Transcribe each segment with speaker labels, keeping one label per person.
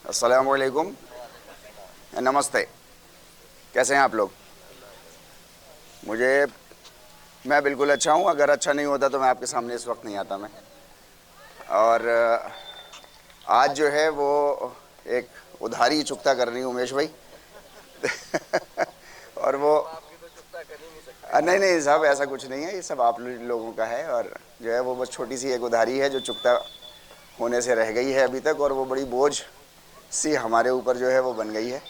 Speaker 1: अस्सलाम वालेकुम। नमस्ते। कैसे हैं आप लोग? मुझे मैं बिल्कुल अच्छा हूँ। अगर अच्छा नहीं होता तो मैं आपके सामने इस वक्त नहीं आता मैं। और आज जो है वो एक उधारी चुकता करनी है उमेश भाई। और वो नहीं नहीं साहब, ऐसा कुछ नहीं है, ये सब आप लोगों का है। और जो है वो बस छोटी सी एक उधारी है जो चुकता होने से रह गई है अभी तक, और वो बड़ी बोझ सी हमारे ऊपर जो है वो बन गई है।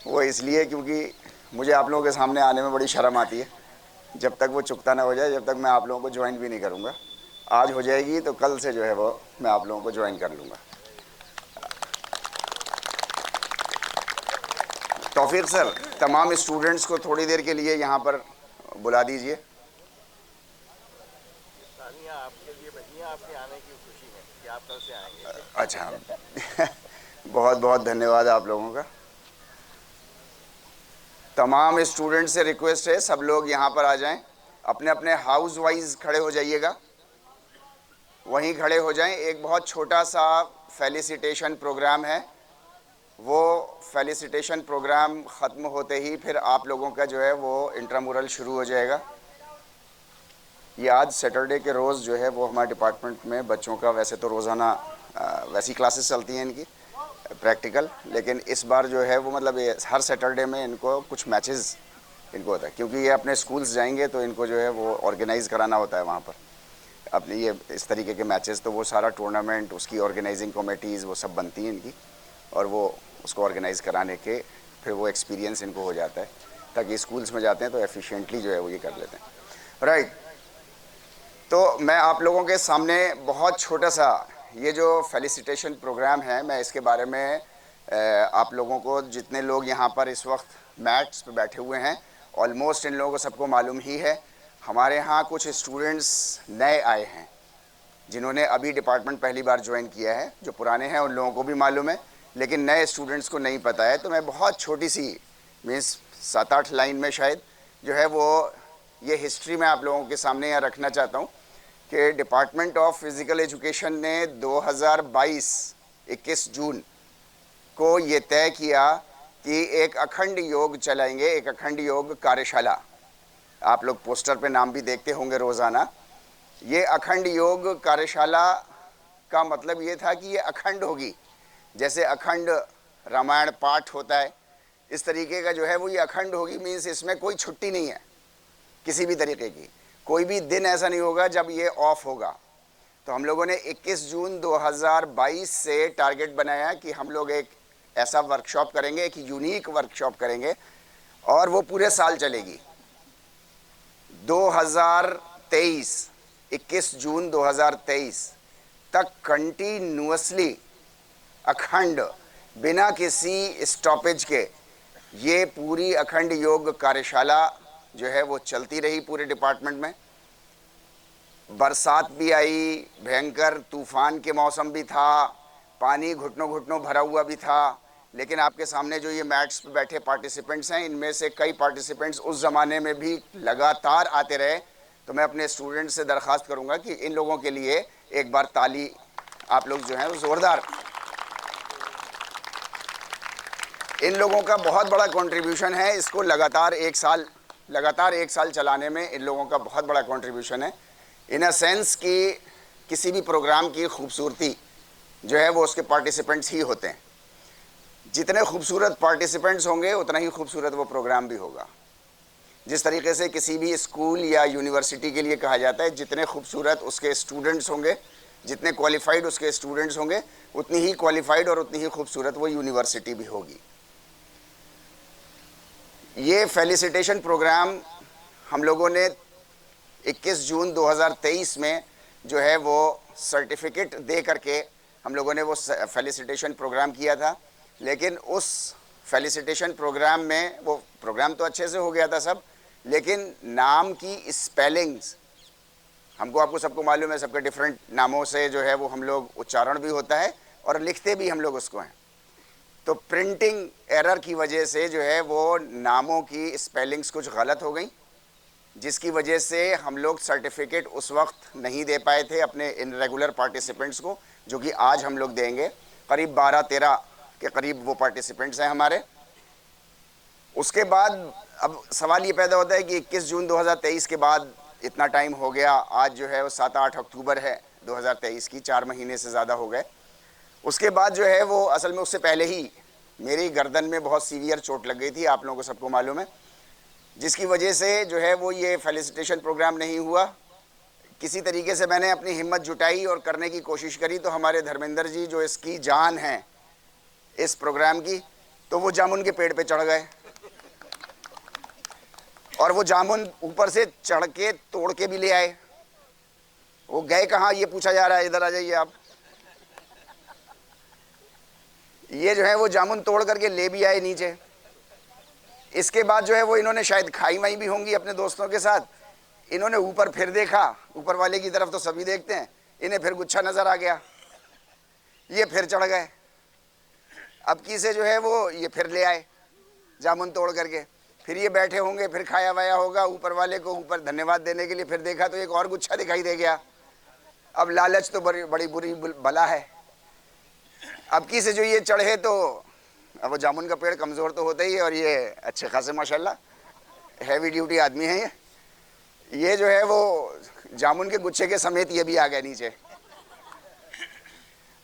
Speaker 1: वो इसलिए क्योंकि मुझे आप लोगों के सामने आने में बड़ी शर्म आती है। जब तक वो चुकता ना हो जाए, जब तक मैं आप लोगों को ज्वाइन भी नहीं करूँगा। आज हो जाएगी तो कल से जो है वो मैं आप लोगों को ज्वाइन कर लूँगा। तौफीक सर, तमाम स्टूडेंट्स को थोड़ी देर के लिए यहाँ पर बुला दीजिए।
Speaker 2: आपके लिए बनिया आपके आने की खुशी में कि आप कल से आएंगे।
Speaker 1: अच्छा। बहुत बहुत धन्यवाद आप लोगों का। तमाम स्टूडेंट से रिक्वेस्ट है, सब लोग यहाँ पर आ जाएं। अपने अपने हाउस वाइज खड़े हो जाइएगा, वहीं खड़े हो जाएं। एक बहुत छोटा सा फेलिसिटेशन प्रोग्राम है। वो फेलिसिटेशन प्रोग्राम ख़त्म होते ही फिर आप लोगों का जो है वो इंट्रामुरल शुरू हो जाएगा। ये आज सैटरडे के रोज़ जो है वो हमारे डिपार्टमेंट में बच्चों का, वैसे तो रोज़ाना वैसी क्लासेस चलती हैं इनकी प्रैक्टिकल, लेकिन इस बार जो है वो मतलब ये हर सैटरडे में इनको कुछ मैचेस इनको होता है, क्योंकि ये अपने स्कूल्स जाएंगे तो इनको जो है वो ऑर्गेनाइज़ कराना होता है वहाँ पर अपने ये इस तरीके के मैचेस। तो वो सारा टूर्नामेंट, उसकी ऑर्गेनाइजिंग कमेटीज़ वो सब बनती हैं इनकी, और वो उसको ऑर्गेनाइज़ कराने के फिर वो एक्सपीरियंस इनको हो जाता है, ताकि स्कूल्स में जाते हैं तो एफिशिएंटली जो है वो ये कर लेते हैं। राइट। तो मैं आप लोगों के सामने बहुत छोटा सा ये जो फेलिसिटेशन प्रोग्राम है, मैं इसके बारे में आप लोगों को, जितने लोग यहाँ पर इस वक्त मैट्स पे बैठे हुए हैं, ऑलमोस्ट इन लोगों को सबको मालूम ही है। हमारे यहाँ कुछ स्टूडेंट्स नए आए हैं जिन्होंने अभी डिपार्टमेंट पहली बार ज्वाइन किया है। जो पुराने हैं उन लोगों को भी मालूम है, लेकिन नए स्टूडेंट्स को नहीं पता है। तो मैं बहुत छोटी सी, मीन्स 7-8 लाइन में शायद जो है वो ये हिस्ट्री मैं आप लोगों के सामने यहाँ रखना चाहता हूँ कि डिपार्टमेंट ऑफ फिज़िकल एजुकेशन ने 2022 21 जून को ये तय किया कि एक अखंड योग चलाएंगे, एक अखंड योग कार्यशाला। आप लोग पोस्टर पे नाम भी देखते होंगे रोज़ाना। ये अखंड योग कार्यशाला का मतलब ये था कि ये अखंड होगी, जैसे अखंड रामायण पाठ होता है, इस तरीके का जो है वो ये अखंड होगी। मीन्स इसमें कोई छुट्टी नहीं है किसी भी तरीके की, कोई भी दिन ऐसा नहीं होगा जब ये ऑफ होगा। तो हम लोगों ने 21 जून 2022 से टारगेट बनाया कि हम लोग एक ऐसा वर्कशॉप करेंगे, एक यूनिक वर्कशॉप करेंगे, और वो पूरे साल चलेगी। 2023 21 जून 2023 तक कंटिन्यूअसली अखंड, बिना किसी स्टॉपेज के ये पूरी अखंड योग कार्यशाला जो है वो चलती रही पूरे डिपार्टमेंट में। बरसात भी आई, भयंकर तूफान के मौसम भी था, पानी घुटनों घुटनों भरा हुआ भी था, लेकिन आपके सामने जो ये मैट्स पे बैठे पार्टिसिपेंट्स हैं, इनमें से कई पार्टिसिपेंट्स उस ज़माने में भी लगातार आते रहे। तो मैं अपने स्टूडेंट्स से दरख्वास्त करूंगा कि इन लोगों के लिए एक बार ताली आप लोग जो हैं वो ज़ोरदार। इन लोगों का बहुत बड़ा कंट्रीब्यूशन है, इसको लगातार एक साल चलाने में इन लोगों का बहुत बड़ा कंट्रीब्यूशन है। इन अ सेंस कि किसी भी प्रोग्राम की खूबसूरती जो है वो उसके पार्टिसिपेंट्स ही होते हैं। जितने खूबसूरत पार्टिसिपेंट्स होंगे उतना ही खूबसूरत वो प्रोग्राम भी होगा। जिस तरीके से किसी भी स्कूल या यूनिवर्सिटी के लिए कहा जाता है, जितने खूबसूरत उसके स्टूडेंट्स होंगे, जितने क्वालिफाइड उसके स्टूडेंट्स होंगे, उतनी ही क्वालिफाइड और उतनी ही खूबसूरत वो यूनिवर्सिटी भी होगी। ये फेलिसिटेशन प्रोग्राम हम लोगों ने 21 जून 2023 में जो है वो सर्टिफिकेट दे करके हम लोगों ने वो फेलिसिटेशन प्रोग्राम किया था। लेकिन उस फेलिसिटेशन प्रोग्राम में, वो प्रोग्राम तो अच्छे से हो गया था सब, लेकिन नाम की स्पेलिंग्स हमको, आपको सबको मालूम है, सबके डिफरेंट नामों से जो है वो हम लोग उच्चारण भी होता है और लिखते भी हम लोग उसको हैं। तो प्रिंटिंग एरर की वजह से जो है वो नामों की स्पेलिंग्स कुछ गलत हो गई, जिसकी वजह से हम लोग सर्टिफिकेट उस वक्त नहीं दे पाए थे अपने इन रेगुलर पार्टिसिपेंट्स को, जो कि आज हम लोग देंगे। करीब 12-13 के करीब वो पार्टिसिपेंट्स हैं हमारे। उसके बाद अब सवाल ये पैदा होता है कि 21 जून 2023 के बाद इतना टाइम हो गया, आज जो है वो 7-8 अक्टूबर है 2023 की, 4 महीने से ज़्यादा हो गए। उसके बाद जो है वो असल में उससे पहले ही मेरी गर्दन में बहुत सीवियर चोट लग गई थी, आप लोगों को सबको मालूम है, जिसकी वजह से जो है वो ये फेलिसिटेशन प्रोग्राम नहीं हुआ। किसी तरीके से मैंने अपनी हिम्मत जुटाई और करने की कोशिश करी, तो हमारे धर्मेंद्र जी जो इसकी जान हैं इस प्रोग्राम की, तो वो जामुन के पेड़ पे चढ़ गए और वो जामुन ऊपर से चढ़ के तोड़ के भी ले आए। वो गए कहाँ ये पूछा जा रहा है, इधर आ जाइए आप। ये जो है वो जामुन तोड़ करके ले भी आए नीचे। इसके बाद जो है वो इन्होंने शायद खाई वाई भी होंगी अपने दोस्तों के साथ। इन्होंने ऊपर फिर देखा, ऊपर वाले की तरफ तो सभी देखते हैं, इन्हें फिर गुच्छा नजर आ गया, ये फिर चढ़ गए। अब की से जो है वो ये फिर ले आए जामुन तोड़ करके, फिर ये बैठे होंगे, फिर खाया वाया होगा ऊपर वाले को, ऊपर धन्यवाद देने के लिए फिर देखा तो एक और गुच्छा दिखाई दे गया। अब लालच तो बड़ी बुरी बला है। अब की से जो ये चढ़े तो अब वो जामुन का पेड़ कमज़ोर तो होता ही है, और ये अच्छे खासे माशाल्लाह हैवी ड्यूटी आदमी है। ये जो है वो जामुन के गुच्छे के समेत ये भी आ गए नीचे,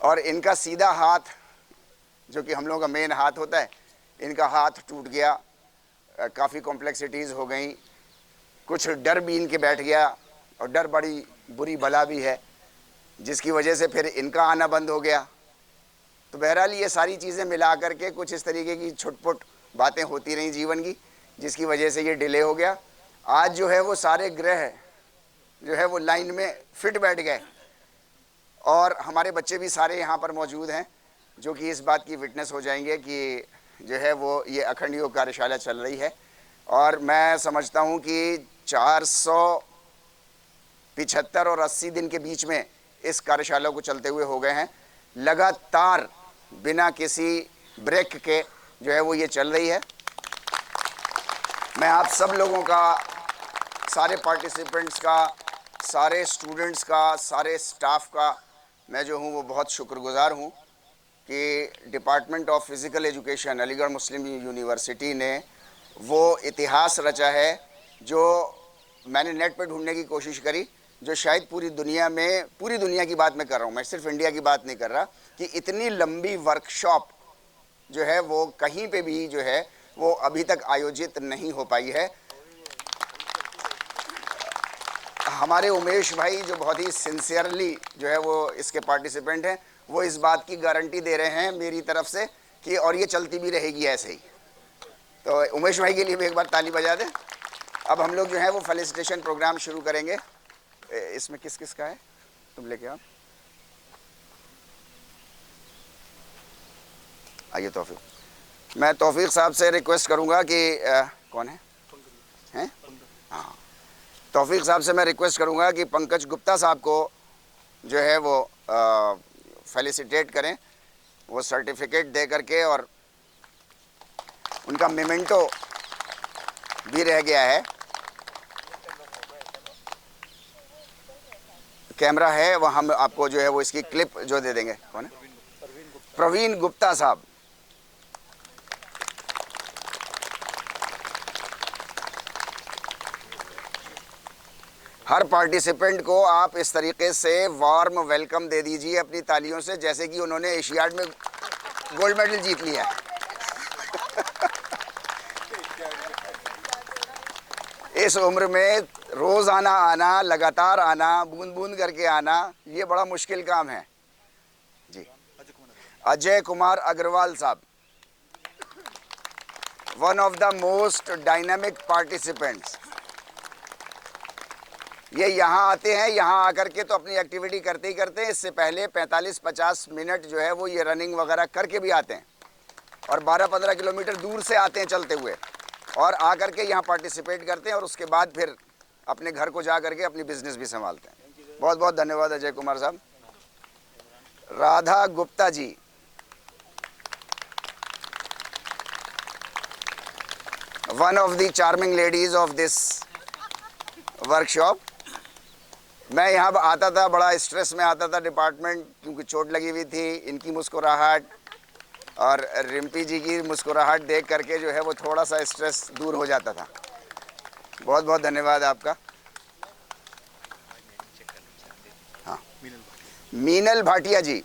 Speaker 1: और इनका सीधा हाथ जो कि हम लोगों का मेन हाथ होता है, इनका हाथ टूट गया, काफ़ी कॉम्प्लेक्सिटीज़ हो गई, कुछ डर भी इनके बैठ गया, और डर बड़ी बुरी बला भी है, जिसकी वजह से फिर इनका आना बंद हो गया। तो बहरहाल ये सारी चीज़ें मिला करके कुछ इस तरीके की छुटपुट बातें होती रहीं जीवन की, जिसकी वजह से ये डिले हो गया। आज जो है वो सारे ग्रह जो है वो लाइन में फिट बैठ गए, और हमारे बच्चे भी सारे यहाँ पर मौजूद हैं जो कि इस बात की विटनेस हो जाएंगे कि जो है वो ये अखंड योग कार्यशाला चल रही है। और मैं समझता हूँ कि 475 और 80 दिन के बीच में इस कार्यशाला को चलते हुए हो गए हैं, लगातार बिना किसी ब्रेक के जो है वो ये चल रही है। मैं आप सब लोगों का, सारे पार्टिसिपेंट्स का, सारे स्टूडेंट्स का, सारे स्टाफ का मैं जो हूँ वो बहुत शुक्रगुजार हूँ कि department of physical education Aligarh Muslim university ने वो इतिहास रचा है जो मैंने नेट पे ढूंढने की कोशिश करी, जो शायद पूरी दुनिया में, पूरी दुनिया की बात मैं कर रहा हूँ, मैं सिर्फ इंडिया की बात नहीं कर रहा, कि इतनी लंबी वर्कशॉप जो है वो कहीं पे भी जो है वो अभी तक आयोजित नहीं हो पाई है। हमारे उमेश भाई जो बहुत ही सिंसियरली जो है वो इसके पार्टिसिपेंट हैं, वो इस बात की गारंटी दे रहे हैं मेरी तरफ से कि और ये चलती भी रहेगी ऐसे ही। तो उमेश भाई के लिए भी एक बार ताली बजा दें। अब हम लोग जो है वो फेलिसिटेशन प्रोग्राम शुरू करेंगे। इसमें किस किस का है, तुम लेके आओ। आइए तौफीक, मैं तौफीक साहब से रिक्वेस्ट करूंगा कि कौन है हैं? हाँ, तौफीक साहब से मैं रिक्वेस्ट करूंगा कि पंकज गुप्ता साहब को जो है वो फेलिसिटेट करें, वो सर्टिफिकेट दे करके, और उनका मेमेंटो भी रह गया है। कैमरा है वो, हम आपको जो है वो इसकी क्लिप जो दे देंगे। कौन है? प्रवीण गुप्ता साहब। हर पार्टिसिपेंट को आप इस तरीके से वार्म वेलकम दे दीजिए अपनी तालियों से, जैसे कि उन्होंने एशियाड में गोल्ड मेडल जीत लिया है। इस उम्र में रोज आना, लगातार आना, बूंद बूंद करके आना, ये बड़ा मुश्किल काम है जी। अजय कुमार अग्रवाल साहब, one of the most dynamic participants. ये यहाँ आते हैं, यहाँ आकर के तो अपनी एक्टिविटी करते ही करते हैं, इससे पहले 45-50 मिनट जो है वो ये रनिंग वगैरह करके भी आते हैं, और 12-15 किलोमीटर दूर से आते हैं चलते हुए, और आकर के यहाँ पार्टिसिपेट करते हैं, और उसके बाद फिर अपने घर को जा करके अपनी बिजनेस भी संभालते हैं। बहुत बहुत धन्यवाद अजय कुमार साहब। Radha Gupta ji, one of the charming ladies of this workshop. मैं यहाँ आता था, बड़ा स्ट्रेस में आता था डिपार्टमेंट, क्योंकि चोट लगी हुई थी। इनकी मुस्कुराहट, और रिम्पी जी की मुस्कुराहट देख करके जो है वो थोड़ा सा स्ट्रेस दूर हो जाता था। बहुत बहुत धन्यवाद आपका। हाँ, मीनल भाटिया जी।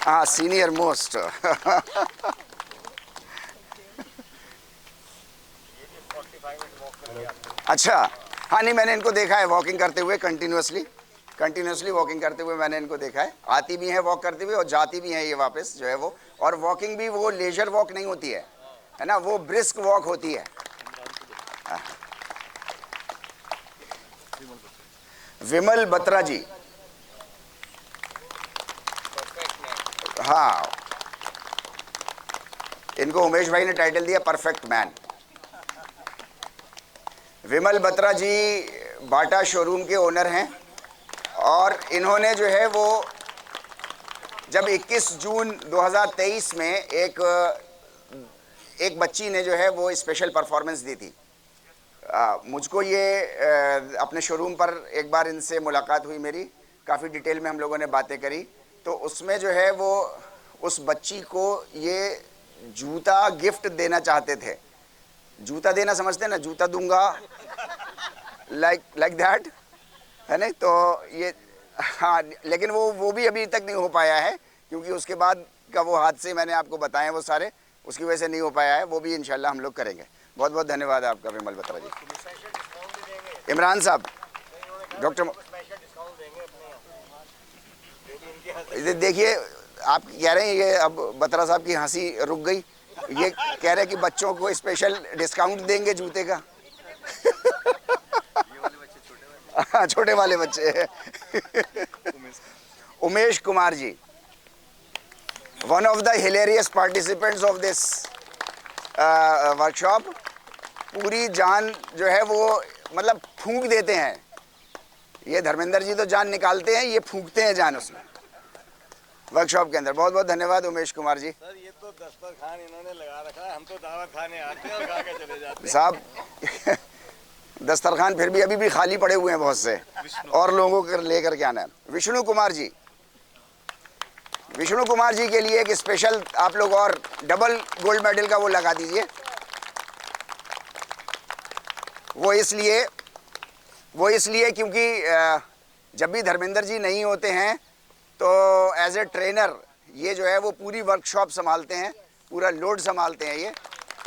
Speaker 1: हाँ, सीनियर मोस्ट। अच्छा, हाँ नहीं, मैंने इनको देखा है वॉकिंग करते हुए कंटिन्यूसली वॉकिंग करते हुए मैंने इनको देखा है। आती भी हैं वॉक करते हुए और जाती भी हैं ये वापस जो है वो। और वॉकिंग भी वो लेजर वॉक नहीं होती है ना, वो ब्रिस्क वॉक होती है। विमल बत्रा जी। हाँ, इनको उमेश भाई ने टाइटल दिया परफेक्ट मैन। विमल बत्रा जी बाटा शोरूम के ओनर हैं और इन्होंने जो है वो जब 21 जून 2023 में एक बच्ची ने जो है वो स्पेशल परफॉर्मेंस दी थी। मुझको ये अपने शोरूम पर एक बार इनसे मुलाकात हुई मेरी, काफ़ी डिटेल में हम लोगों ने बातें करी। तो उसमें जो है वो उस बच्ची को ये जूता गिफ्ट देना चाहते थे। जूता देना समझते हैं ना, जूता दूंगा, लाइक दैट, है नहीं? तो ये हाँ, लेकिन वो भी अभी तक नहीं हो पाया है क्योंकि उसके बाद का वो हादसे मैंने आपको बताए वो सारे, उसकी वजह से नहीं हो पाया है। वो भी इंशाल्लाह हम लोग करेंगे। बहुत बहुत धन्यवाद आपका विमल बत्रा जी। इमरान साहब, डॉक्टर देखिए, आप कह रहे हैं ये अब बत्रा साहब की हंसी रुक गई। ये कह रहे हैं कि बच्चों को स्पेशल डिस्काउंट देंगे जूते का। हाँ, छोटे वाले बच्चे। Umesh Kumar ji, one of the hilarious participants of this workshop. पूरी जान जो है वो मतलब फूंक देते हैं। ये धर्मेंद्र जी तो जान निकालते हैं, ये फूंकते हैं जान उसमें वर्कशॉप के अंदर। बहुत बहुत धन्यवाद उमेश कुमार जी।
Speaker 2: सर ये तो दस्तरखान इन्होंने लगा रखा है, हम तो दावत खाने आते हैं और खा के चले जाते हैं।
Speaker 1: साहब, दस्तरखान फिर भी अभी भी खाली पड़े हुए हैं बहुत से, और लोगों को लेकर के आना है। विष्णु कुमार जी, विष्णु कुमार जी के लिए एक स्पेशल आप लोग और डबल गोल्ड मेडल का वो लगा दीजिए। वो इसलिए क्योंकि जब भी धर्मेंद्र जी नहीं होते हैं तो एज ए ट्रेनर ये जो है वो पूरी वर्कशॉप संभालते हैं, पूरा लोड संभालते हैं। ये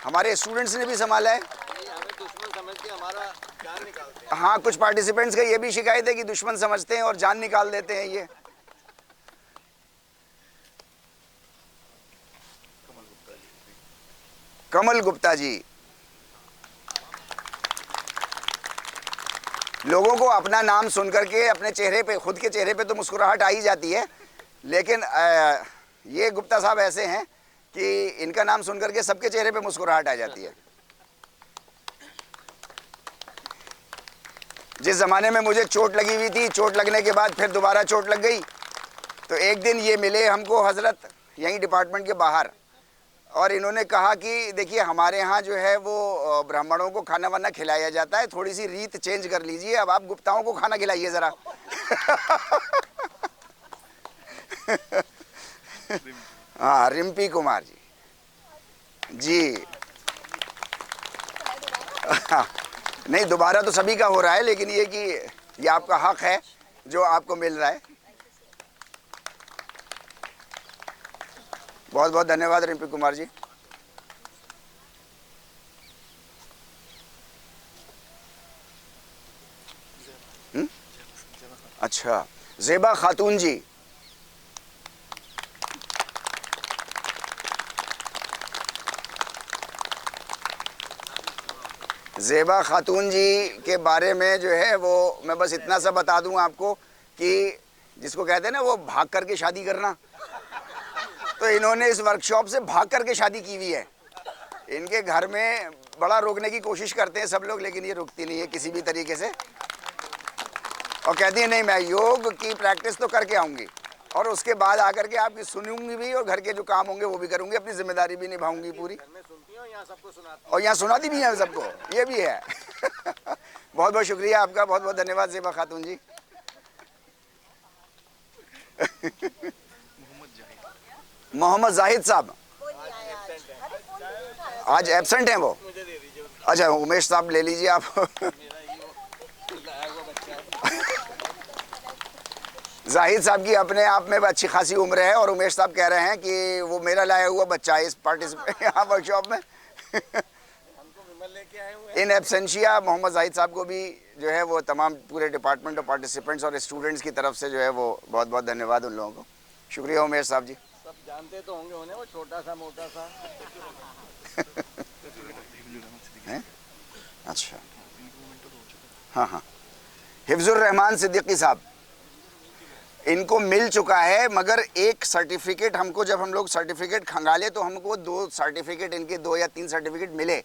Speaker 1: हमारे स्टूडेंट्स ने भी संभाला है।
Speaker 2: हमें दुश्मन समझ के हमारा जान निकालते हैं।
Speaker 1: हाँ, कुछ पार्टिसिपेंट्स का ये भी शिकायत है कि दुश्मन समझते हैं और जान निकाल देते हैं ये। कमल गुप्ता जी, लोगों को अपना नाम सुन करके अपने चेहरे पे, खुद के चेहरे पे तो मुस्कुराहट आ ही जाती है, लेकिन ये गुप्ता साहब ऐसे हैं कि इनका नाम सुन करके सबके चेहरे पे मुस्कुराहट आ जाती है। जिस ज़माने में मुझे चोट लगी हुई थी, चोट लगने के बाद फिर दोबारा चोट लग गई, तो एक दिन ये मिले हमको हजरत यहीं डिपार्टमेंट के बाहर, और इन्होंने कहा कि देखिए हमारे यहाँ जो है वो ब्राह्मणों को खाना वाना खिलाया जाता है, थोड़ी सी रीत चेंज कर लीजिए, अब आप गुप्ताओं को खाना खिलाइए ज़रा। हाँ, रिम्पी कुमार जी जी। नहीं, दोबारा तो सभी का हो रहा है, लेकिन ये कि ये आपका हक है जो आपको मिल रहा है। बहुत बहुत धन्यवाद रिम्पी कुमार जी। अच्छा, ज़ेबा खातून जी, ज़ेबा खातून जी के बारे में जो है वो मैं बस इतना सा बता दूं आपको कि जिसको कहते हैं ना वो भाग करके शादी करना, तो इन्होंने इस वर्कशॉप से भाग करके शादी की हुई है। इनके घर में बड़ा रोकने की कोशिश करते हैं सब लोग, लेकिन ये रुकती नहीं है किसी भी तरीके से, और कहती है नहीं मैं योग की प्रैक्टिस तो करके आऊँगी और उसके बाद आकर के आपकी सुनूंगी भी और घर के जो काम होंगे वो भी करूँगी, अपनी जिम्मेदारी भी निभाऊंगी पूरी, और यहाँ सुनाती भी है सबको, ये भी है। बहुत बहुत शुक्रिया आपका, बहुत बहुत धन्यवाद ज़ेबा खातून जी। मोहम्मद जाहिद साहब आज एब्सेंट हैं वो।
Speaker 2: मुझे दे दीजिए
Speaker 1: अच्छा उमेश साहब ले लीजिए आप।
Speaker 2: मेरा ये वो लाया हुआ बच्चा है।
Speaker 1: जाहिद साहब की अपने आप में अच्छी खासी उम्र है और उमेश साहब कह रहे हैं कि वो मेरा लाया हुआ बच्चा है इस पार्टिसिपेट यहाँ वर्कशॉप में।
Speaker 2: हमको विमल लेके आए हुए हैं।
Speaker 1: इन एब्सेंशिया मोहम्मद जाहिद साहब को भी जो है वो तमाम पूरे डिपार्टमेंट और पार्टिसिपेंट्स और स्टूडेंट्स की तरफ से जो है वो बहुत बहुत धन्यवाद उन लोगों को। शुक्रिया उमेश साहब जी।
Speaker 2: सब जानते तो होंगे उन्हें, वो छोटा सा मोटा सा।
Speaker 1: हैं? अच्छा हाँ हाँ हिफ्जुर रहमान सिद्दीकी साहब इनको मिल चुका है, मगर एक सर्टिफिकेट हमको, जब हम लोग सर्टिफिकेट खंगाले तो हमको 2 सर्टिफिकेट इनके 2 या 3 सर्टिफिकेट मिले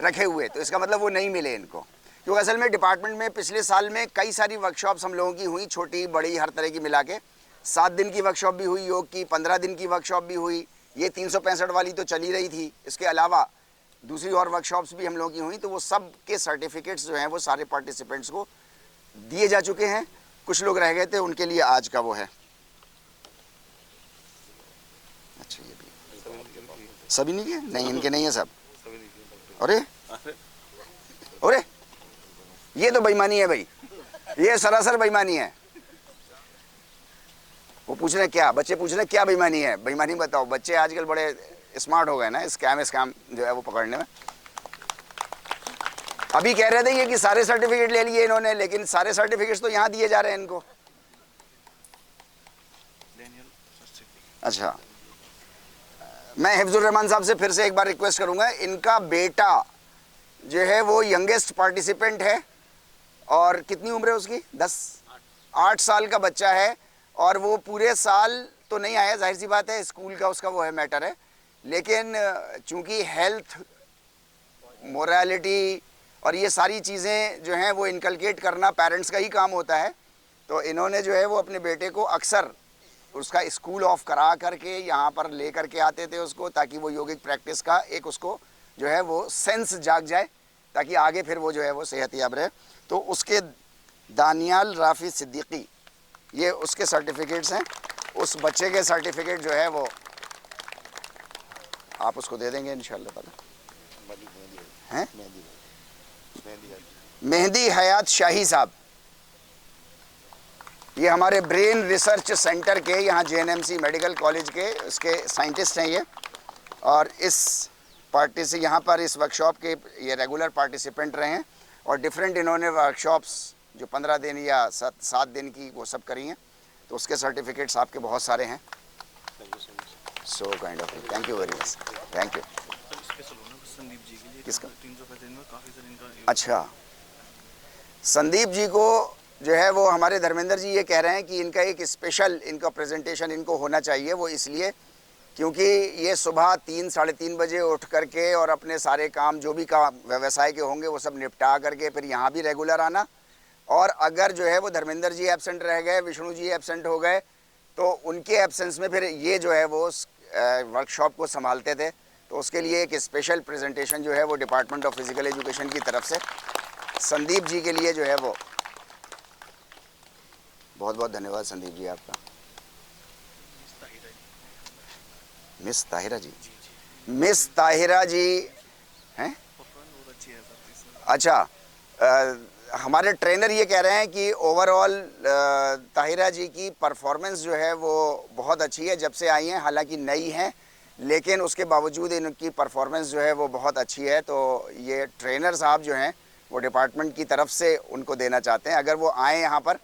Speaker 1: रखे हुए, तो इसका मतलब वो नहीं मिले इनको, क्योंकि असल में डिपार्टमेंट में पिछले साल में कई सारी वर्कशॉप्स हम लोगों की हुई, छोटी बड़ी हर तरह की मिला के। 7 दिन की वर्कशॉप भी हुई योग की, 15 दिन की वर्कशॉप भी हुई, ये 365 वाली तो चली रही थी, इसके अलावा दूसरी और वर्कशॉप्स भी हम लोगों की हुई। तो वो सब के सर्टिफिकेट्स जो हैं वो सारे पार्टिसिपेंट्स को दिए जा चुके हैं। कुछ लोग रह गए थे, उनके लिए आज का वो है। अच्छा ये भी सभी नहीं है? नहीं इनके नहीं है सब। अरे अरे ये तो बेईमानी है भाई, ये सरासर बेईमानी है। वो पूछ रहे क्या, बच्चे पूछ रहे क्या बेईमानी है? बेईमानी बताओ। बच्चे आजकल बड़े स्मार्ट हो गए ना स्कैम जो है वो पकड़ने में। अभी कह रहे थे ये कि सारे सर्टिफिकेट ले लिए इन्होंने, लेकिन सारे सर्टिफिकेट्स तो यहाँ दिए जा रहे हैं इनको। अच्छा मैं हिफ्जुर रहमान साहब से फिर से एक बार रिक्वेस्ट करूंगा, इनका बेटा जो है वो यंगेस्ट पार्टिसिपेंट है और कितनी उम्र है उसकी? 8 साल का बच्चा है और वो पूरे साल तो नहीं आया, जाहिर सी बात है स्कूल का उसका वो है मैटर है, लेकिन चूंकि हेल्थ मोरालिटी और ये सारी चीज़ें जो हैं वो इनकलकेट करना पेरेंट्स का ही काम होता है। तो इन्होंने जो है वो अपने बेटे को अक्सर उसका स्कूल ऑफ करा करके यहाँ पर ले करके आते थे उसको, ताकि वो योगिक प्रैक्टिस का एक उसको जो है वो सेंस जाग जाए, ताकि आगे फिर वो जो है वो सेहतयाब रहे। तो उसके दानियाल राफी सिद्दीकी ये उसके सर्टिफिकेट्स हैं। उस बच्चे के सर्टिफिकेट जो है वो आप उसको दे देंगे इंशाअल्लाह ताला। हैं? मेहदी हयात शाही साहब, ये हमारे ब्रेन रिसर्च सेंटर के यहाँ JNMC मेडिकल कॉलेज के उसके साइंटिस्ट हैं ये, और इस पार्टी से यहाँ पर इस वर्कशॉप के ये रेगुलर पार्टिसिपेंट रहे हैं और डिफरेंट इन्होंने वर्कशॉप्स जो 15 दिन या 7 दिन की वो सब करी हैं। तो उसके सर्टिफिकेट्स आपके बहुत सारे हैं। So kind of, thank you very much, thank you. किसका? अच्छा संदीप जी को जो है वो हमारे धर्मेंद्र जी ये कह रहे हैं कि इनका एक स्पेशल इनका प्रेजेंटेशन इनको होना चाहिए, वो इसलिए क्योंकि ये सुबह 3-3:30 बजे उठ करके और अपने सारे काम जो भी काम व्यवसाय के होंगे वो सब निपटा करके फिर यहाँ भी रेगुलर आना, और अगर जो है वो धर्मेंद्र जी एब्सेंट रह गए, विष्णु जी एब्सेंट हो गए, तो उनके एब्सेंस में फिर ये जो है वो वर्कशॉप को संभालते थे। तो उसके लिए एक स्पेशल प्रेजेंटेशन जो है वो डिपार्टमेंट ऑफ फिज़िकल एजुकेशन की तरफ से संदीप जी के लिए जो है वो बहुत बहुत धन्यवाद संदीप जी आपका। मिस ताहिरा जी, मिस ताहिरा जी हैं? अच्छा हमारे ट्रेनर ये कह रहे हैं कि ओवरऑल ताहिरा जी की परफॉर्मेंस जो है वो बहुत अच्छी है जब से आई हैं, हालांकि नई हैं लेकिन उसके बावजूद इनकी परफॉर्मेंस जो है वो बहुत अच्छी है। तो ये ट्रेनर साहब जो हैं वो डिपार्टमेंट की तरफ से उनको देना चाहते हैं, अगर वो आए यहाँ पर।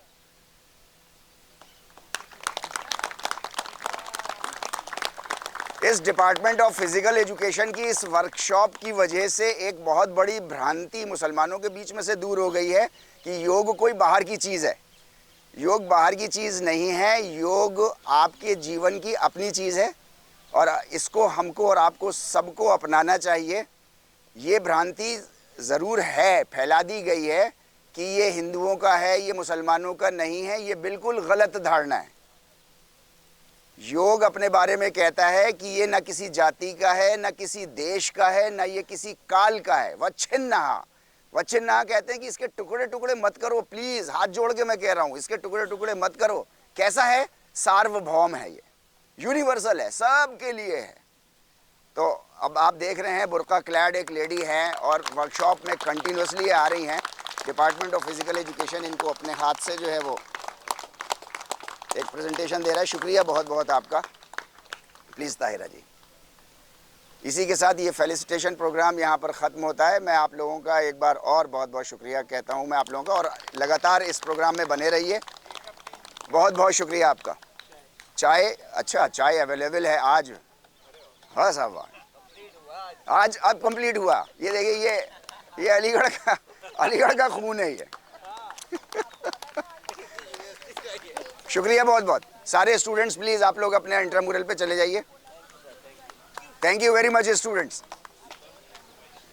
Speaker 1: इस डिपार्टमेंट ऑफ फिज़िकल एजुकेशन की इस वर्कशॉप की वजह से एक बहुत बड़ी भ्रांति मुसलमानों के बीच में से दूर हो गई है कि योग कोई बाहर की चीज़ है। योग बाहर की चीज़ नहीं है, योग आपके जीवन की अपनी चीज़ है और इसको हमको और आपको सबको अपनाना चाहिए। ये भ्रांति ज़रूर है, फैला दी गई है कि ये हिंदुओं का है, ये मुसलमानों का नहीं है, ये बिल्कुल गलत धारणा है। योग अपने बारे में कहता है कि ये न किसी जाति का है, न किसी देश का है, न ये किसी काल का है। वच्छिन्नः, वच्छिन्नः कहते हैं कि इसके टुकड़े टुकड़े मत करो, प्लीज़ हाथ जोड़ के मैं कह रहा हूँ, इसके टुकड़े टुकड़े मत करो। कैसा है? सार्वभौम है, ये यूनिवर्सल है, सबके लिए है। तो अब आप देख रहे हैं बुर्का क्लैड एक लेडी हैं और वर्कशॉप में कंटिन्यूसली आ रही हैं। डिपार्टमेंट ऑफ फिजिकल एजुकेशन इनको अपने हाथ से जो है वो एक प्रेजेंटेशन दे रहा है। शुक्रिया बहुत बहुत आपका। प्लीज़ ताहिरा जी। इसी के साथ ये फेलिसिटेशन प्रोग्राम यहाँ पर ख़त्म होता है। मैं आप लोगों का एक बार और बहुत बहुत शुक्रिया कहता हूँ मैं आप लोगों का, और लगातार इस प्रोग्राम में बने रहिए। बहुत बहुत शुक्रिया आपका। चाय, अच्छा चाय अवेलेबल है आज? हाँ साहब, आज अब कंप्लीट हुआ। ये देखिए, ये अलीगढ़ का खून है ये। शुक्रिया बहुत बहुत। सारे स्टूडेंट्स प्लीज़ आप लोग अपने इंट्रामुरल पे चले जाइए। Thank you very much students.